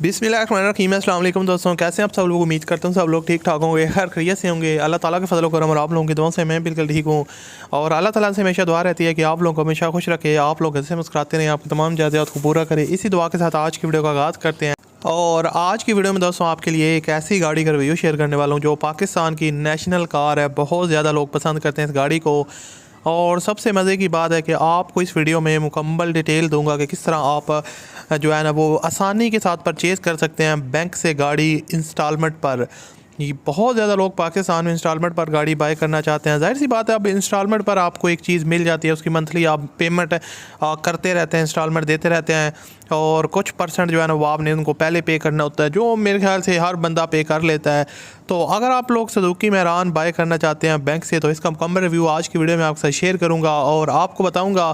बिस्मिल्लाहिर्रहमानिर्रहीम। अस्सलाम वालेकुम दोस्तों, कैसे हैं आप सब लोग। उम्मीद करता हूँ सब लोग ठीक ठाक होंगे, खैर खैरियत से होंगे। अल्लाह ताला के फजल करम और आप लोगों की दुआओं से मैं बिल्कुल ठीक हूँ। और अल्लाह ताला से हमेशा दुआ रहती है कि आप लोगों को हमेशा खुश रखे, आप लोग ऐसे मुस्कुराते रहें, आपकी तमाम ज़रूरियात को पूरा करें। इसी दुआ के साथ आज की वीडियो का आगाज़ करते हैं। और आज की वीडियो में दोस्तों आपके लिए एक ऐसी गाड़ी का रिव्यू शेयर करने वाला हूँ जो पाकिस्तान की नेशनल कार है। बहुत ज़्यादा लोग पसंद करते हैं इस गाड़ी को। और सबसे मज़े की बात है कि आपको इस वीडियो में मुकम्मल डिटेल दूंगा कि किस तरह आप जो है ना वो आसानी के साथ परचेज़ कर सकते हैं बैंक से गाड़ी इंस्टॉलमेंट पर। ये बहुत ज़्यादा लोग पाकिस्तान में इंस्टॉलमेंट पर गाड़ी बाय करना चाहते हैं। ज़ाहिर सी बात है, अब इंस्टॉलमेंट पर आपको एक चीज़ मिल जाती है, उसकी मंथली आप पेमेंट करते रहते हैं, इंस्टॉलमेंट देते रहते हैं। और कुछ परसेंट जो है ना वो आपने उनको पहले पे करना होता है, जो मेरे ख्याल से हर बंदा पे कर लेता है। तो अगर आप लोग सुजुकी मेहरान बाय करना चाहते हैं बैंक से, तो इसका मुकम्मल रिव्यू आज की वीडियो में आपके साथ शेयर करूंगा और आपको बताऊंगा।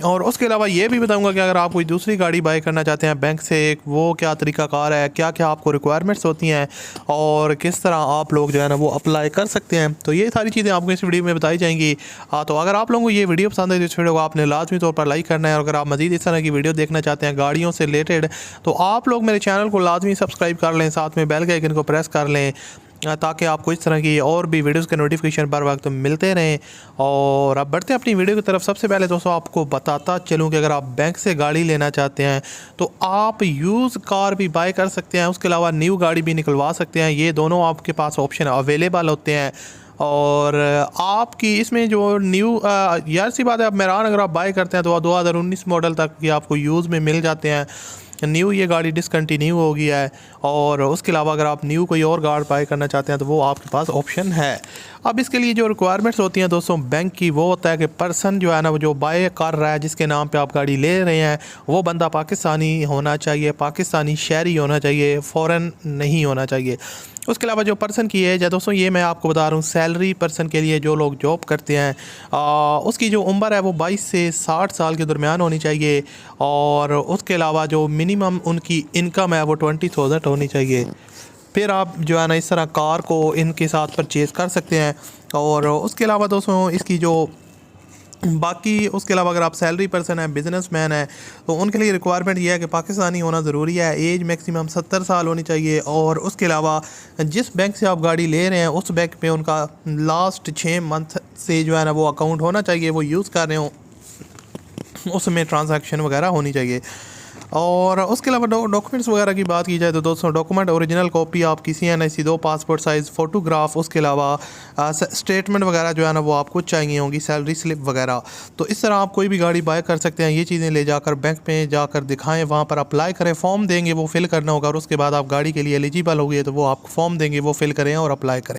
और उसके अलावा ये भी बताऊंगा कि अगर आप कोई दूसरी गाड़ी बाय करना चाहते हैं बैंक से, वो क्या तरीक़ाकार है, क्या क्या आपको रिक्वायरमेंट्स होती हैं और किस तरह आप लोग जो है ना वो अप्लाई कर सकते हैं। तो ये सारी चीज़ें आपको इस वीडियो में बताई जाएंगी। तो अगर आप लोगों को ये वीडियो पसंद है तो इस वीडियो को आपने लाजमी तौर पर लाइक करना है। और अगर आप मज़ीद इस तरह की वीडियो देखना चाहते हैं गाड़ियों से रिलेटेड, तो आप लोग मेरे चैनल को लाजमी सब्सक्राइब कर लें, साथ में बेल के आइकन को प्रेस कर लें ताकि आपको इस तरह की और भी वीडियोस के नोटिफिकेशन बर वक्त मिलते रहें। और अब बढ़ते हैं अपनी वीडियो की तरफ। सबसे पहले दोस्तों आपको बताता चलूं कि अगर आप बैंक से गाड़ी लेना चाहते हैं तो आप यूज़ कार भी बाय कर सकते हैं, उसके अलावा न्यू गाड़ी भी निकलवा सकते हैं। ये दोनों आपके पास ऑप्शन अवेलेबल होते हैं। और आपकी इसमें जो न्यू यार सी बात है, अब मेहरान अगर आप बाय करते हैं तो 2019 मॉडल तक की आपको यूज़ में मिल जाते हैं। न्यू ये गाड़ी डिसकंटिन्यू हो गया है। और उसके अलावा अगर आप न्यू कोई और गाड़ी बाय करना चाहते हैं तो वो आपके पास ऑप्शन है। अब इसके लिए जो रिक्वायरमेंट्स होती हैं दोस्तों बैंक की, वो होता है कि पर्सन जो है ना वो जो बाय कर रहा है, जिसके नाम पे आप गाड़ी ले रहे हैं, वो बंदा पाकिस्तानी होना चाहिए, पाकिस्तानी शहरी होना चाहिए, फ़ॉरेन नहीं होना चाहिए। उसके अलावा जो पर्सन की एज है दोस्तों, ये मैं आपको बता रहा हूँ सैलरी पर्सन के लिए जो लोग जॉब करते हैं, उसकी जो उम्र है वो 22 से 60 साल के दरमियान होनी चाहिए। और उसके अलावा जो मिनिमम उनकी इनकम है वो 20,000 होनी चाहिए। फिर आप जो है ना इस तरह कार को इनके साथ परचेज़ कर सकते हैं। और उसके अलावा दोस्तों इसकी जो बाकी उसके अलावा अगर आप सैलरी पर्सन है, बिजनेसमैन है, तो उनके लिए रिक्वायरमेंट ये है कि पाकिस्तानी होना ज़रूरी है। एज मैक्सिमम 70 साल होनी चाहिए। और उसके अलावा जिस बैंक से आप गाड़ी ले रहे हैं उस बैंक में उनका लास्ट 6 मंथ से जो है ना वो अकाउंट होना चाहिए, वो यूज़ कर रहे हो, उसमें ट्रांजैक्शन वगैरह होनी चाहिए। और उसके अलावा डॉक्यूमेंट्स वगैरह की बात की जाए तो दोस्तों डॉक्यूमेंट ओरिजिनल कॉपी आपकी CNIC 2 पासपोर्ट साइज़ फ़ोटोग्राफ, उसके अलावा स्टेटमेंट वगैरह जो है ना वो आपको चाहिए होंगी, सैलरी स्लिप वगैरह। तो इस तरह आप कोई भी गाड़ी बाय कर सकते हैं। ये चीज़ें ले जाकर बैंक में जाकर दिखाएं, वहाँ पर अप्लाई करें, फॉर्म देंगे, वो फिल करना होगा। और उसके बाद आप गाड़ी के लिए एलिजिबल होगी तो वो आपको फॉर्म देंगे, वो फिल करें और अप्लाई करें।